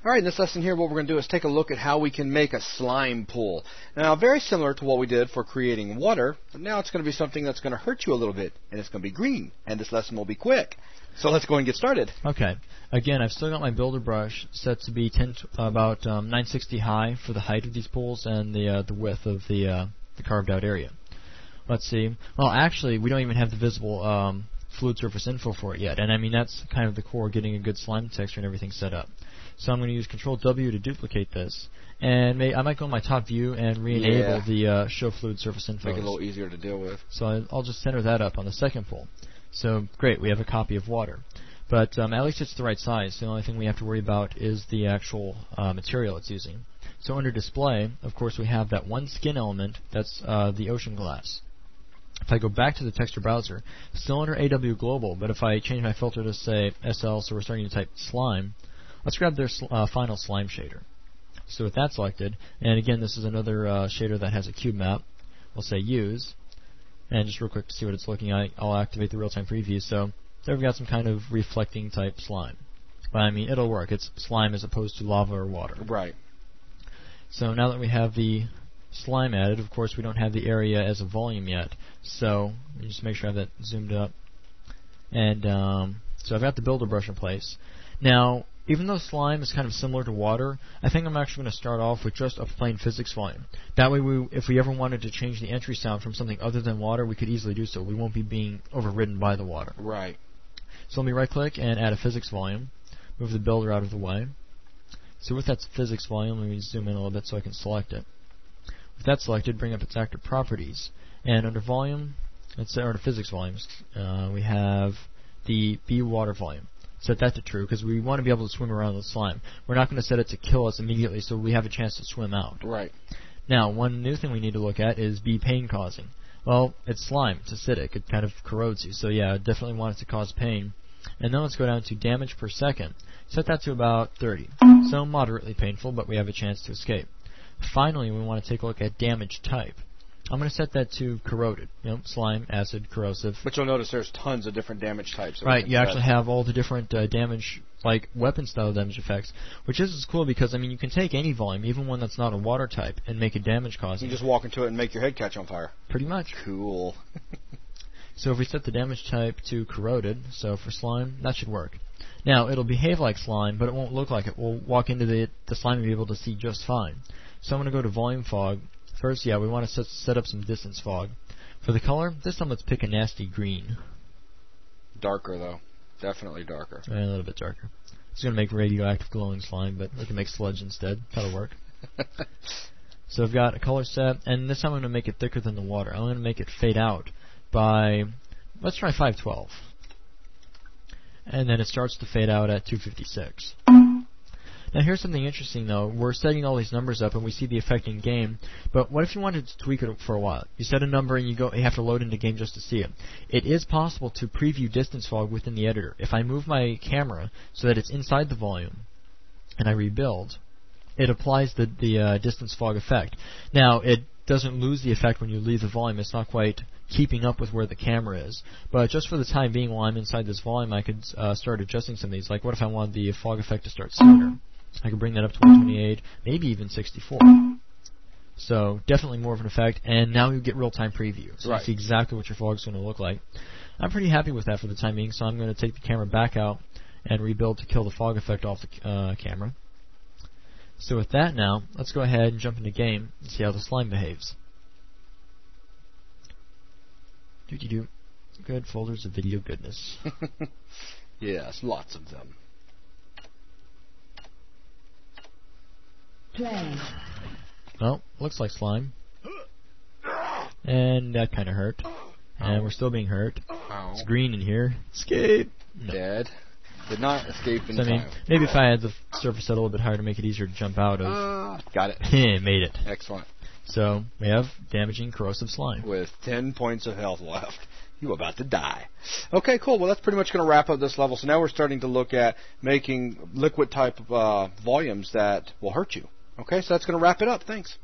All right, in this lesson here, what we're going to do is take a look at how we can make a slime pool. Now, very similar to what we did for creating water, but now it's going to be something that's going to hurt you a little bit, and it's going to be green, and this lesson will be quick. So let's go and get started. Okay. Again, I've still got my builder brush set to be about 960 high for the height of these pools and the width of the carved out area. Let's see. Well, actually, we don't even have the visible fluid surface info for it yet, and I mean that's kind of the core, getting a good slime texture and everything set up. So I'm going to use Control W to duplicate this, and I might go in my top view and re-enable the show fluid surface info. Make it a little easier to deal with. So I'll just center that up on the second pool. So great, we have a copy of water, but at least it's the right size. The only thing we have to worry about is the actual material it's using. So under Display, of course, we have that one skin element. That's the ocean glass. If I go back to the texture browser, still under AW Global, but if I change my filter to say SL, so we're starting to type slime, let's grab their final slime shader. So with that selected, and again this is another shader that has a cube map, we'll say use, and just real quick to see what it's looking at, I'll activate the real-time preview. So there we've got some kind of reflecting type slime. But I mean, it'll work. It's slime as opposed to lava or water. Right. So now that we have the slime added, of course we don't have the area as a volume yet, so let me just make sure I have that zoomed up. And so I've got the builder brush in place. Now, even though slime is kind of similar to water, I think I'm actually going to start off with just a plain physics volume. That way, if we ever wanted to change the entry sound from something other than water, we could easily do so. We won't be being overridden by the water. Right. So let me right-click and add a physics volume. Move the builder out of the way. So with that physics volume, let me zoom in a little bit so I can select it. With that selected, bring up its active properties. And under volume, under physics volumes, we have the B water volume. Set that to true because we want to be able to swim around the slime. We're not going to set it to kill us immediately so we have a chance to swim out. Right. Now, one new thing we need to look at is B pain causing. Well, it's slime. It's acidic. It kind of corrodes you. So yeah, I definitely want it to cause pain. And then let's go down to damage per second. Set that to about 30. So moderately painful, but we have a chance to escape. Finally, we want to take a look at damage type. I'm going to set that to corroded. Slime, acid, corrosive. But you'll notice there's tons of different damage types. Right, you actually have all the different damage, like weapon-style damage effects, which is cool because, I mean, you can take any volume, even one that's not a water type, and make it damage-causing. You just walk into it and make your head catch on fire. Pretty much. Cool. So if we set the damage type to corroded, so for slime, that should work. Now, it'll behave like slime, but it won't look like it. We'll walk into the slime and be able to see just fine. So I'm going to go to Volume Fog. First, we want to set up some distance fog. For the color, this time let's pick a nasty green. Darker, though. Definitely darker. A little bit darker. It's going to make radioactive glowing slime, but we can make sludge instead. That'll work. So I've got a color set, and this time I'm going to make it thicker than the water. I'm going to make it fade out by, let's try 512. And then it starts to fade out at 256. Now here's something interesting though. We're setting all these numbers up and we see the effect in game, but what if you wanted to tweak it for a while? You set a number and you have to load into game just to see it. It is possible to preview distance fog within the editor. If I move my camera so that it's inside the volume and I rebuild, it applies the distance fog effect. Now it doesn't lose the effect when you leave the volume. It's not quite keeping up with where the camera is. But just for the time being while I'm inside this volume, I could start adjusting some of these. Like what if I wanted the fog effect to start sooner? I could bring that up to 128, maybe even 64. So definitely more of an effect, and now you get real-time preview. So you see exactly what your fog's going to look like. I'm pretty happy with that for the time being, so I'm going to take the camera back out and rebuild to kill the fog effect off the camera. So with that now, let's go ahead and jump into game and see how the slime behaves. Doo-doo-doo. Good folders of video goodness. Yes, lots of them. Play. Well, looks like slime. And that kind of hurt. And we're still being hurt. It's green in here. Escape! No. Dead. Did not escape in time. I mean, maybe if I had the surface set a little bit higher to make it easier to jump out of. Got it. Made it. Excellent. So, we have damaging corrosive slime. With 10 points of health left. You about to die. Okay, cool. Well, that's pretty much going to wrap up this level. So now we're starting to look at making liquid type volumes that will hurt you. Okay, so that's going to wrap it up. Thanks.